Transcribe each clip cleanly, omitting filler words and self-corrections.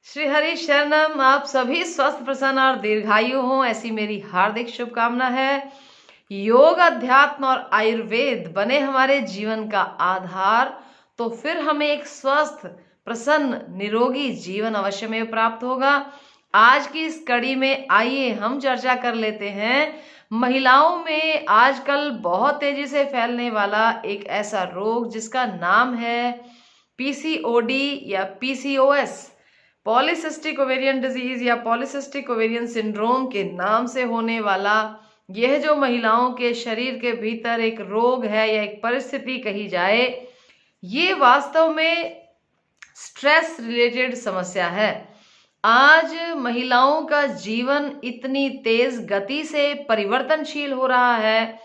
श्री हरि शरणम। आप सभी स्वस्थ प्रसन्न और दीर्घायु हों, ऐसी मेरी हार्दिक शुभकामना है। योग, अध्यात्म और आयुर्वेद बने हमारे जीवन का आधार, तो फिर हमें एक स्वस्थ, प्रसन्न, निरोगी जीवन अवश्य में प्राप्त होगा। आज की इस कड़ी में आइए हम चर्चा कर लेते हैं महिलाओं में आजकल बहुत तेजी से फैलने वाला एक ऐसा रोग जिसका नाम है पीसीओडी या पीसीओएस, पॉलीसिस्टिक ओवेरियन डिजीज या पॉलीसिस्टिक ओवेरियन सिंड्रोम के नाम से होने वाला यह जो महिलाओं के शरीर के भीतर एक रोग है या एक परिस्थिति कही जाए, ये वास्तव में स्ट्रेस रिलेटेड समस्या है। आज महिलाओं का जीवन इतनी तेज गति से परिवर्तनशील हो रहा है।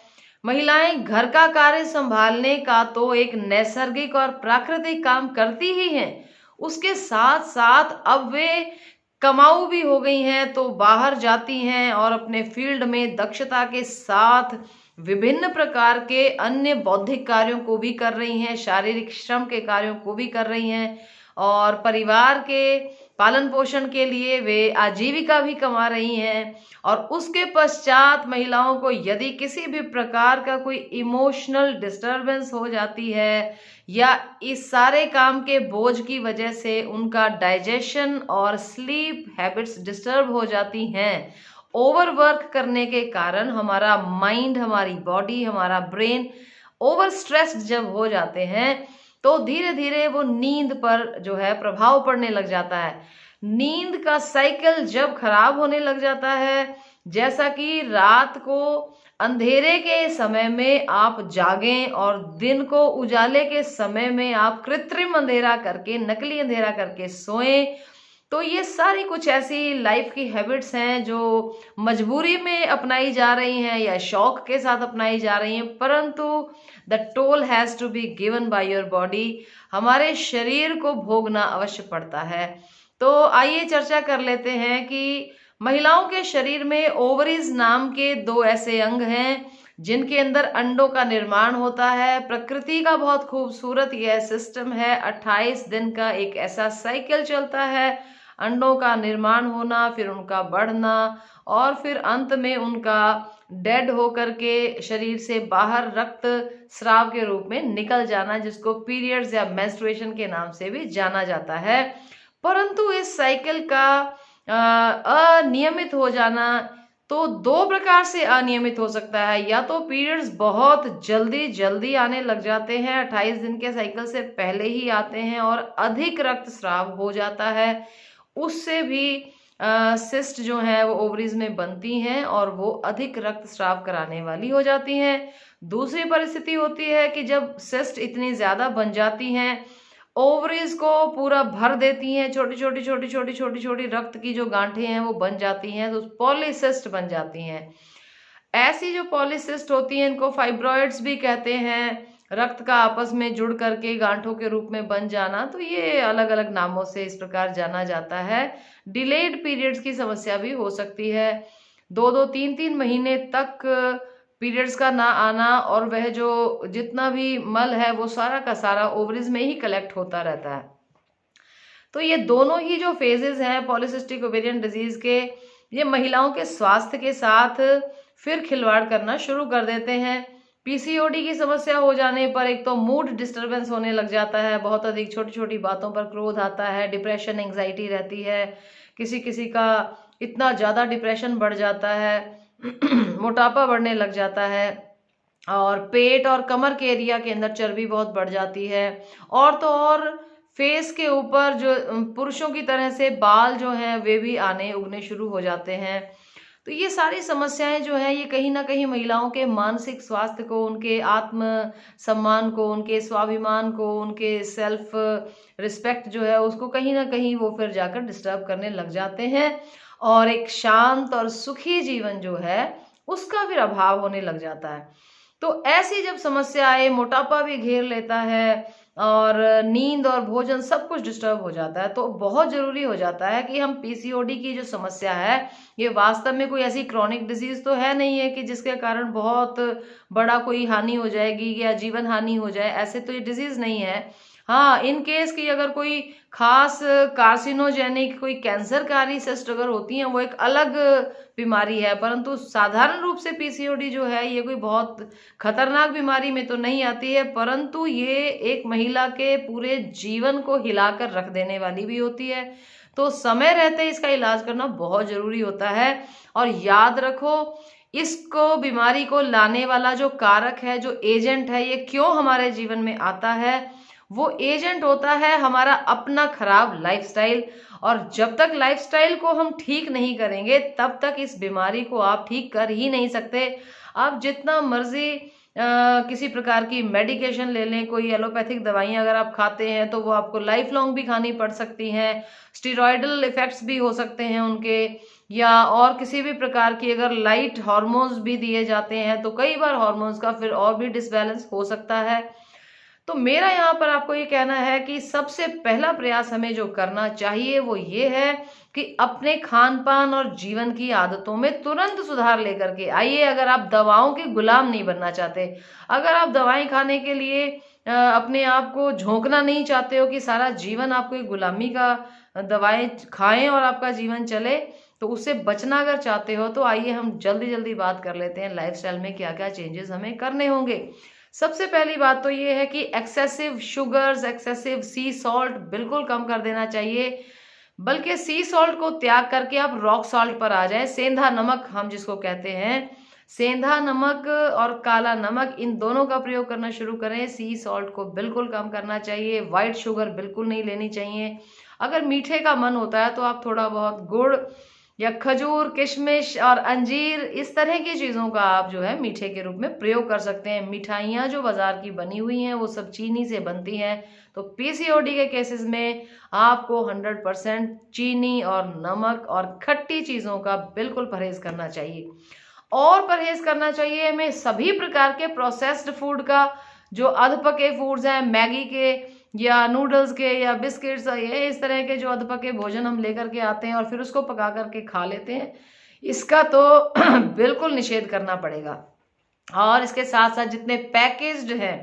महिलाएं घर का कार्य संभालने का तो एक नैसर्गिक और प्राकृतिक काम करती ही हैं, उसके साथ साथ अब वे कमाऊ भी हो गई हैं, तो बाहर जाती हैं और अपने फील्ड में दक्षता के साथ विभिन्न प्रकार के अन्य बौद्धिक कार्यों को भी कर रही हैं, शारीरिक श्रम के कार्यों को भी कर रही हैं और परिवार के पालन पोषण के लिए वे आजीविका भी कमा रही हैं। और उसके पश्चात महिलाओं को यदि किसी भी प्रकार का कोई इमोशनल डिस्टरबेंस हो जाती है या इस सारे काम के बोझ की वजह से उनका डाइजेशन और स्लीप हैबिट्स डिस्टर्ब हो जाती हैं, ओवरवर्क करने के कारण हमारा माइंड, हमारी बॉडी, हमारा ब्रेन ओवर स्ट्रेस्ड जब हो जाते हैं, तो धीरे धीरे वो नींद पर जो है प्रभाव पड़ने लग जाता है। नींद का साइकिल जब खराब होने लग जाता है, जैसा कि रात को अंधेरे के समय में आप जागें और दिन को उजाले के समय में आप कृत्रिम अंधेरा करके, नकली अंधेरा करके सोएं, तो ये सारी कुछ ऐसी लाइफ की हैबिट्स हैं जो मजबूरी में अपनाई जा रही हैं या शौक के साथ अपनाई जा रही हैं, परंतु the toll has to be given by your body. हमारे शरीर को भोगना अवश्य पड़ता है। तो आइए चर्चा कर लेते हैं कि महिलाओं के शरीर में ओवरीज नाम के दो ऐसे अंग हैं जिनके अंदर अंडों का निर्माण होता है। प्रकृति का बहुत खूबसूरत यह सिस्टम है। 28 दिन का एक ऐसा साइकिल चलता है, अंडों का निर्माण होना, फिर उनका बढ़ना और फिर अंत में उनका डेड होकर के शरीर से बाहर रक्त स्राव के रूप में निकल जाना, जिसको पीरियड्स या मेंस्ट्रुएशन के नाम से भी जाना जाता है। परंतु इस साइकिल का अनियमित हो जाना तो दो प्रकार से अनियमित हो सकता है। या तो पीरियड्स बहुत जल्दी जल्दी आने लग जाते हैं, 28 दिन के साइकिल से पहले ही आते हैं और अधिक रक्तस्राव हो जाता है, उससे भी सिस्ट जो है वो ओवरीज में बनती हैं और वो अधिक रक्तस्राव कराने वाली हो जाती हैं। दूसरी परिस्थिति होती है कि जब सिस्ट इतनी ज्यादा बन जाती हैं, ओवरीज को पूरा भर देती हैं, छोटी छोटी छोटी छोटी छोटी छोटी रक्त की जो गांठें हैं वो बन जाती हैं, तो पॉलीसिस्ट बन जाती हैं। ऐसी जो पॉलीसिस्ट होती हैं इनको फाइब्रॉइड्स भी कहते हैं। रक्त का आपस में जुड़ करके गांठों के रूप में बन जाना, तो ये अलग अलग नामों से इस प्रकार जाना जाता है। डिलेड पीरियड्स की समस्या भी हो सकती है, 2-2 3-3 महीने तक पीरियड्स का ना आना और वह जो जितना भी मल है वो सारा का सारा ओवरीज में ही कलेक्ट होता रहता है। तो ये दोनों ही जो फेजेस हैं पॉलीसिस्टिक ओवेरियन डिजीज के, ये महिलाओं के स्वास्थ्य के साथ फिर खिलवाड़ करना शुरू कर देते हैं। पीसीओडी की समस्या हो जाने पर एक तो मूड डिस्टरबेंस होने लग जाता है, बहुत अधिक छोटी छोटी बातों पर क्रोध आता है, डिप्रेशन, एंग्जाइटी रहती है, किसी किसी का इतना ज़्यादा डिप्रेशन बढ़ जाता है, मोटापा बढ़ने लग जाता है और पेट और कमर के एरिया के अंदर चर्बी बहुत बढ़ जाती है। और तो और फेस के ऊपर जो पुरुषों की तरह से बाल जो हैं वे भी आने उगने शुरू हो जाते हैं। तो ये सारी समस्याएं जो है ये कहीं ना कहीं महिलाओं के मानसिक स्वास्थ्य को, उनके आत्म सम्मान को, उनके स्वाभिमान को, उनके सेल्फ रिस्पेक्ट जो है उसको कहीं ना कहीं वो फिर जाकर डिस्टर्ब करने लग जाते हैं और एक शांत और सुखी जीवन जो है उसका फिर अभाव होने लग जाता है। तो ऐसी जब समस्या आए, मोटापा भी घेर लेता है और नींद और भोजन सब कुछ डिस्टर्ब हो जाता है, तो बहुत जरूरी हो जाता है कि हम पीसीओडी की जो समस्या है ये वास्तव में कोई ऐसी क्रॉनिक डिजीज तो है नहीं है कि जिसके कारण बहुत बड़ा कोई हानि हो जाएगी या जीवन हानि हो जाए, ऐसे तो ये डिजीज नहीं है। हाँ, इन केस की अगर कोई खास कार्सिनोजेनिक कोई कैंसरकारी सिस्ट अगर होती हैं वो एक अलग बीमारी है, परंतु साधारण रूप से पीसीओडी जो है ये कोई बहुत खतरनाक बीमारी में तो नहीं आती है, परंतु ये एक महिला के पूरे जीवन को हिलाकर रख देने वाली भी होती है। तो समय रहते इसका इलाज करना बहुत जरूरी होता है। और याद रखो, इसको बीमारी को लाने वाला जो कारक है, जो एजेंट है, ये क्यों हमारे जीवन में आता है, वो एजेंट होता है हमारा अपना खराब लाइफस्टाइल। और जब तक लाइफस्टाइल को हम ठीक नहीं करेंगे तब तक इस बीमारी को आप ठीक कर ही नहीं सकते। आप जितना मर्जी किसी प्रकार की मेडिकेशन ले लें, कोई एलोपैथिक दवाइयां अगर आप खाते हैं तो वो आपको लाइफ लॉन्ग भी खानी पड़ सकती हैं, स्टीरॉयडल इफेक्ट्स भी हो सकते हैं उनके, या और किसी भी प्रकार की अगर लाइट हार्मोन्स भी दिए जाते हैं तो कई बार हार्मोन्स का फिर और भी डिसबैलेंस हो सकता है। तो मेरा यहाँ पर आपको ये कहना है कि सबसे पहला प्रयास हमें जो करना चाहिए वो ये है कि अपने खान पान और जीवन की आदतों में तुरंत सुधार लेकर के आइए। अगर आप दवाओं के गुलाम नहीं बनना चाहते, अगर आप दवाएं खाने के लिए अपने आप को झोंकना नहीं चाहते हो कि सारा जीवन आपको एक गुलामी का दवाएं खाएं और आपका जीवन चले, तो उससे बचना अगर चाहते हो तो आइए हम जल्दी जल्दी बात कर लेते हैं लाइफस्टाइल में क्या क्या चेंजेस हमें करने होंगे। सबसे पहली बात तो ये है कि एक्सेसिव शुगर्स, एक्सेसिव सी सॉल्ट बिल्कुल कम कर देना चाहिए, बल्कि सी सॉल्ट को त्याग करके आप रॉक सॉल्ट पर आ जाएं। सेंधा नमक हम जिसको कहते हैं, सेंधा नमक और काला नमक, इन दोनों का प्रयोग करना शुरू करें। सी सॉल्ट को बिल्कुल कम करना चाहिए, व्हाइट शुगर बिल्कुल नहीं लेनी चाहिए। अगर मीठे का मन होता है तो आप थोड़ा बहुत गुड़ या खजूर, किशमिश और अंजीर, इस तरह की चीज़ों का आप जो है मीठे के रूप में प्रयोग कर सकते हैं। मिठाइयाँ जो बाजार की बनी हुई हैं वो सब चीनी से बनती हैं, तो पीसीओडी के केसेस में आपको 100% चीनी और नमक और खट्टी चीज़ों का बिल्कुल परहेज करना चाहिए। और परहेज करना चाहिए हमें सभी प्रकार के प्रोसेस्ड फूड का, जो अधपके फूड्स हैं, मैगी के या नूडल्स के या बिस्किट्स, ये इस तरह के जो अधपके भोजन हम लेकर के आते हैं और फिर उसको पका करके खा लेते हैं, इसका तो बिल्कुल निषेध करना पड़ेगा। और इसके साथ साथ जितने पैकेज्ड हैं,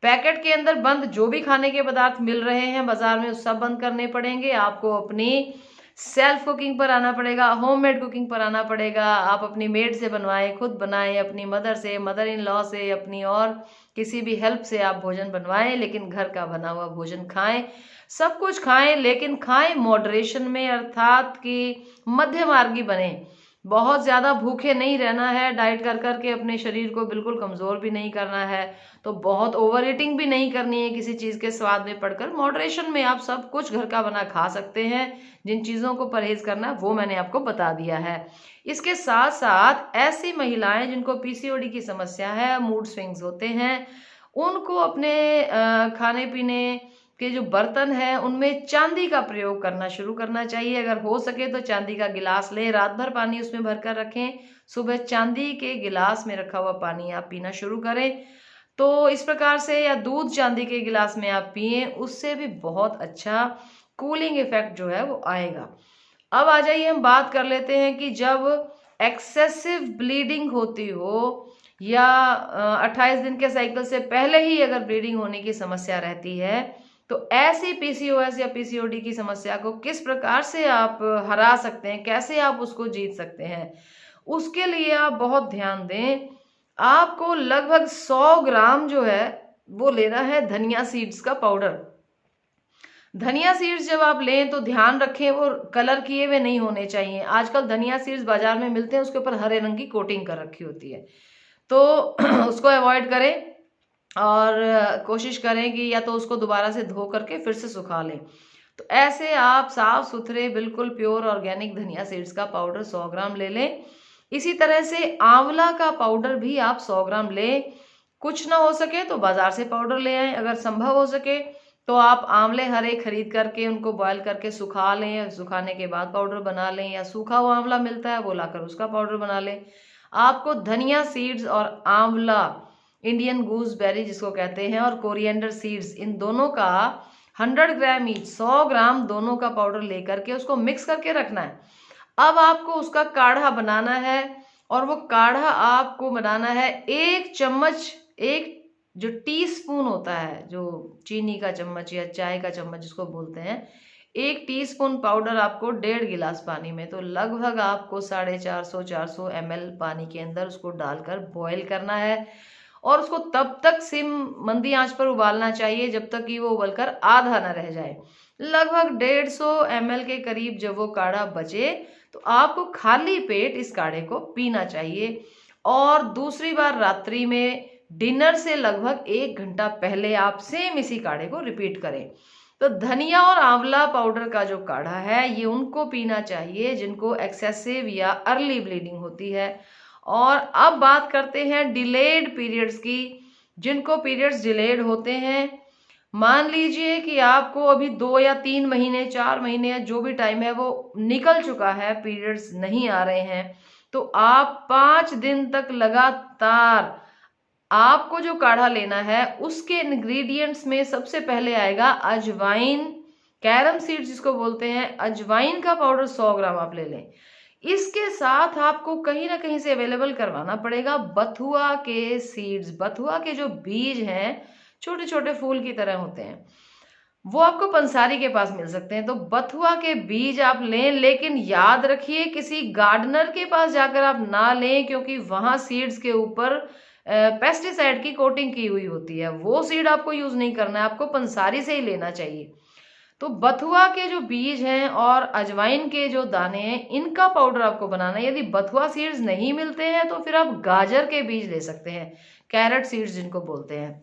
पैकेट के अंदर बंद जो भी खाने के पदार्थ मिल रहे हैं बाजार में, सब बंद करने पड़ेंगे। आपको अपनी सेल्फ कुकिंग पर आना पड़ेगा, होममेड कुकिंग पर आना पड़ेगा। आप अपनी मेड से बनवाएं, खुद बनाएं, अपनी मदर से, मदर इन लॉ से, अपनी और किसी भी हेल्प से आप भोजन बनवाएं, लेकिन घर का बना हुआ भोजन खाएं। सब कुछ खाएं, लेकिन खाएं मॉडरेशन में, अर्थात कि मध्य मार्गी बने। बहुत ज्यादा भूखे नहीं रहना है, डाइट कर करके अपने शरीर को बिल्कुल कमजोर भी नहीं करना है, तो बहुत ओवर ईटिंग भी नहीं करनी है किसी चीज के स्वाद में पड़कर। मॉडरेशन में आप सब कुछ घर का बना खा सकते हैं। जिन चीजों को परहेज करना वो मैंने आपको बता दिया है। इसके साथ साथ ऐसी महिलाएं जिनको पीसीओडी की समस्या है, मूड स्विंग्स होते हैं, उनको अपने खाने पीने के जो बर्तन है उनमें चांदी का प्रयोग करना शुरू करना चाहिए। अगर हो सके तो चांदी का गिलास लें, रात भर पानी उसमें भरकर रखें, सुबह चांदी के गिलास में रखा हुआ पानी आप पीना शुरू करें। तो इस प्रकार से, या दूध चांदी के गिलास में आप पिए, उससे भी बहुत अच्छा कूलिंग इफेक्ट जो है वो आएगा। अब आ जाइए हम बात कर लेते हैं कि जब एक्सेसिव ब्लीडिंग होती हो या 28 दिन के साइकिल से पहले ही अगर ब्लीडिंग होने की समस्या रहती है, तो ऐसी पीसीओएस या पीसीओडी की समस्या को किस प्रकार से आप हरा सकते हैं, कैसे आप उसको जीत सकते हैं, उसके लिए आप बहुत ध्यान दें। आपको लगभग 100 ग्राम जो है वो लेना है धनिया सीड्स का पाउडर। धनिया सीड्स जब आप लें तो ध्यान रखें वो कलर किए हुए नहीं होने चाहिए। आजकल धनिया सीड्स बाजार में मिलते हैं, उसके ऊपर हरे रंग की कोटिंग कर रखी होती है, तो उसको अवॉइड करें और कोशिश करें कि या तो उसको दोबारा से धो करके फिर से सुखा लें। तो ऐसे आप साफ सुथरे बिल्कुल प्योर ऑर्गेनिक धनिया सीड्स का पाउडर 100 ग्राम ले लें। इसी तरह से आंवला का पाउडर भी आप 100 ग्राम लें। कुछ ना हो सके तो बाजार से पाउडर ले आएं। अगर संभव हो सके तो आप आंवले हरे खरीद करके उनको बॉयल करके सुखा लें, सुखाने के बाद पाउडर बना लें, या सूखा हुआ आंवला मिलता है वो लाकर उसका पाउडर बना लें। आपको धनिया सीड्स और आंवला, इंडियन गूसबेरी जिसको कहते हैं, और कोरिएंडर सीड्स, इन दोनों का 100 ग्राम ईच, 100 ग्राम दोनों का पाउडर लेकर के उसको मिक्स करके रखना है। अब आपको उसका काढ़ा बनाना है, और वो काढ़ा आपको बनाना है 1 चम्मच, 1 जो टीस्पून होता है, जो चीनी का चम्मच या चाय का चम्मच जिसको बोलते हैं, 1 टीस्पून पाउडर आपको 1.5 गिलास पानी में, तो लगभग आपको 450 ml पानी के अंदर उसको डालकर बॉईल करना है और उसको तब तक सिम मंदी आंच पर उबालना चाहिए जब तक कि वो उबलकर आधा ना रह जाए। लगभग 150 ml के करीब जब वो काढ़ा बचे तो आपको खाली पेट इस काढ़े को पीना चाहिए। और दूसरी बार रात्रि में डिनर से लगभग 1 घंटा पहले आप सेम इसी काढ़े को रिपीट करें। तो धनिया और आंवला पाउडर का जो काढ़ा है ये उनको पीना चाहिए जिनको एक्सेसिव या अर्ली ब्लीडिंग होती है। और अब बात करते हैं डिलेड पीरियड्स की। जिनको पीरियड्स डिलेड होते हैं, मान लीजिए कि आपको अभी 2 या 3 महीने 4 महीने या जो भी टाइम है वो निकल चुका है, पीरियड्स नहीं आ रहे हैं, तो आप 5 दिन तक लगातार आपको जो काढ़ा लेना है उसके इंग्रेडिएंट्स में सबसे पहले आएगा अजवाइन, कैरम सीड जिसको बोलते हैं, अजवाइन का पाउडर 100 ग्राम आप ले लें। इसके साथ आपको कहीं ना कहीं से अवेलेबल करवाना पड़ेगा बथुआ के सीड्स। बथुआ के जो बीज हैं छोटे छोटे फूल की तरह होते हैं, वो आपको पंसारी के पास मिल सकते हैं। तो बथुआ के बीज आप लें, लेकिन याद रखिए किसी गार्डनर के पास जाकर आप ना लें, क्योंकि वहां सीड्स के ऊपर पेस्टिसाइड की कोटिंग की हुई होती है। वो सीड आपको यूज नहीं करना है, आपको पंसारी से ही लेना चाहिए। तो बथुआ के जो बीज हैं और अजवाइन के जो दाने हैं इनका पाउडर आपको बनाना है। यदि बथुआ सीड्स नहीं मिलते हैं तो फिर आप गाजर के बीज ले सकते हैं, कैरेट सीड्स जिनको बोलते हैं।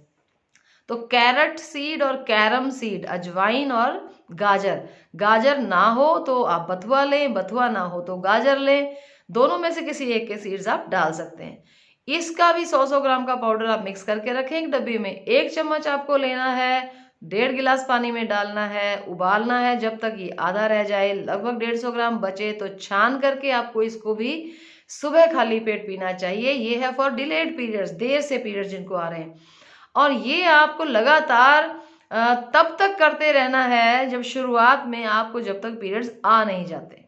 तो कैरेट सीड और कैरम सीड, अजवाइन और गाजर, गाजर ना हो तो आप बथुआ लें, बथुआ ना हो तो गाजर लें, दोनों में से किसी एक के सीड्स आप डाल सकते हैं। इसका भी 100 ग्राम का पाउडर आप मिक्स करके रखें एक डब्बी में। 1 चम्मच आपको लेना है, 1.5 गिलास पानी में डालना है, उबालना है जब तक ये आधा रह जाए। लगभग 150 ग्राम बचे तो छान करके आपको इसको भी सुबह खाली पेट पीना चाहिए। ये है फॉर डिलेड पीरियड्स, देर से पीरियड्स जिनको आ रहे हैं। और ये आपको लगातार तब तक करते रहना है जब शुरुआत में आपको, जब तक पीरियड्स आ नहीं जाते।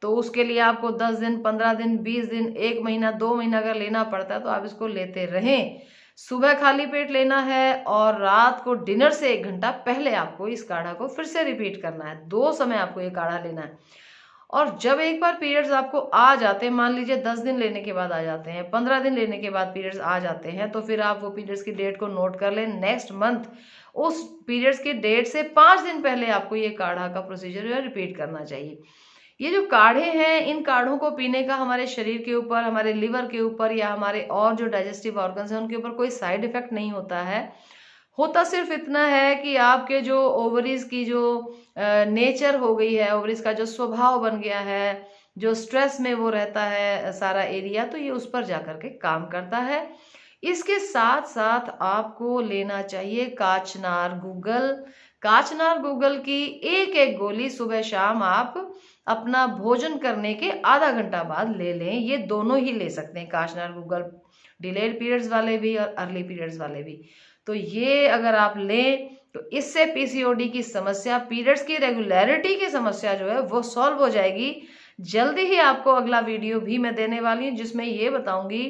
तो उसके लिए आपको 10 दिन, 15 दिन, 20 दिन, 1 महीना, 2 महीना अगर लेना पड़ता है तो आप इसको लेते रहें। सुबह खाली पेट लेना है और रात को डिनर से 1 घंटा पहले आपको इस काढ़ा को फिर से रिपीट करना है। 2 समय आपको ये काढ़ा लेना है। और जब एक बार पीरियड्स आपको आ जाते हैं, मान लीजिए 10 दिन लेने के बाद आ जाते हैं, 15 दिन लेने के बाद पीरियड्स आ जाते हैं, तो फिर आप वो पीरियड्स की डेट को नोट कर लें। नेक्स्ट मंथ उस पीरियड्स की डेट से 5 दिन पहले आपको ये काढ़ा का प्रोसीजर जो है रिपीट करना चाहिए। ये जो काढ़े हैं, इन काढ़ों को पीने का हमारे शरीर के ऊपर, हमारे लिवर के ऊपर या हमारे और जो डाइजेस्टिव ऑर्गन्स हैं उनके ऊपर कोई साइड इफेक्ट नहीं होता है। होता सिर्फ इतना है कि आपके जो ओवरीज की जो नेचर हो गई है, ओवरीज का जो स्वभाव बन गया है, जो स्ट्रेस में वो रहता है सारा एरिया, तो ये उस पर जाकर के काम करता है। इसके साथ साथ आपको लेना चाहिए काचनार गूगल। काचनार गूगल की एक एक गोली सुबह शाम आप अपना भोजन करने के आधा घंटा बाद ले लें। ये दोनों ही ले सकते हैं, काचनार गूगल, डिलेड पीरियड्स वाले भी और अर्ली पीरियड्स वाले भी। तो ये अगर आप लें तो इससे पीसीओडी की समस्या, पीरियड्स की रेगुलरिटी की समस्या जो है वो सॉल्व हो जाएगी। जल्दी ही आपको अगला वीडियो भी मैं देने वाली हूँ जिसमें ये बताऊंगी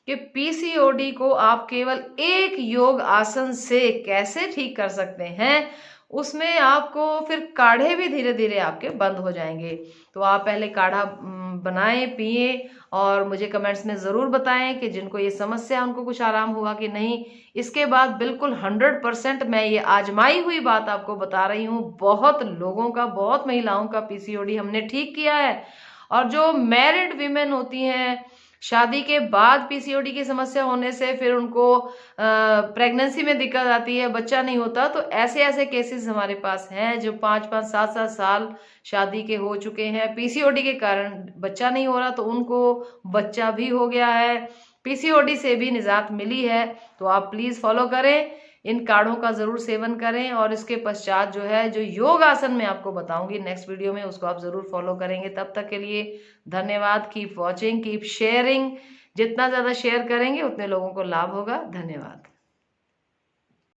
कि पीसीओडी को आप केवल एक योग आसन से कैसे ठीक कर सकते हैं। उसमें आपको फिर काढ़े भी धीरे धीरे आपके बंद हो जाएंगे। तो आप पहले काढ़ा बनाएं, पिए और मुझे कमेंट्स में ज़रूर बताएं कि जिनको ये समस्या उनको कुछ आराम हुआ कि नहीं। इसके बाद बिल्कुल 100% मैं ये आजमाई हुई बात आपको बता रही हूँ। बहुत लोगों का, बहुत महिलाओं का पीसीओडी हमने ठीक किया है। और जो मैरिड वीमेन होती हैं, शादी के बाद पीसीओडी की समस्या होने से फिर उनको प्रेगनेंसी में दिक्कत आती है, बच्चा नहीं होता, तो ऐसे ऐसे केसेस हमारे पास हैं जो 5-5, 7-7 साल शादी के हो चुके हैं, पीसीओडी के कारण बच्चा नहीं हो रहा, तो उनको बच्चा भी हो गया है, पीसीओडी से भी निजात मिली है। तो आप प्लीज फॉलो करें, इन काढ़ों का जरूर सेवन करें। और इसके पश्चात जो है, जो योग आसन मैं आपको बताऊंगी नेक्स्ट वीडियो में, उसको आप जरूर फॉलो करेंगे। तब तक के लिए धन्यवाद। Keep watching, keep sharing. जितना ज्यादा शेयर करेंगे उतने लोगों को लाभ होगा। धन्यवाद।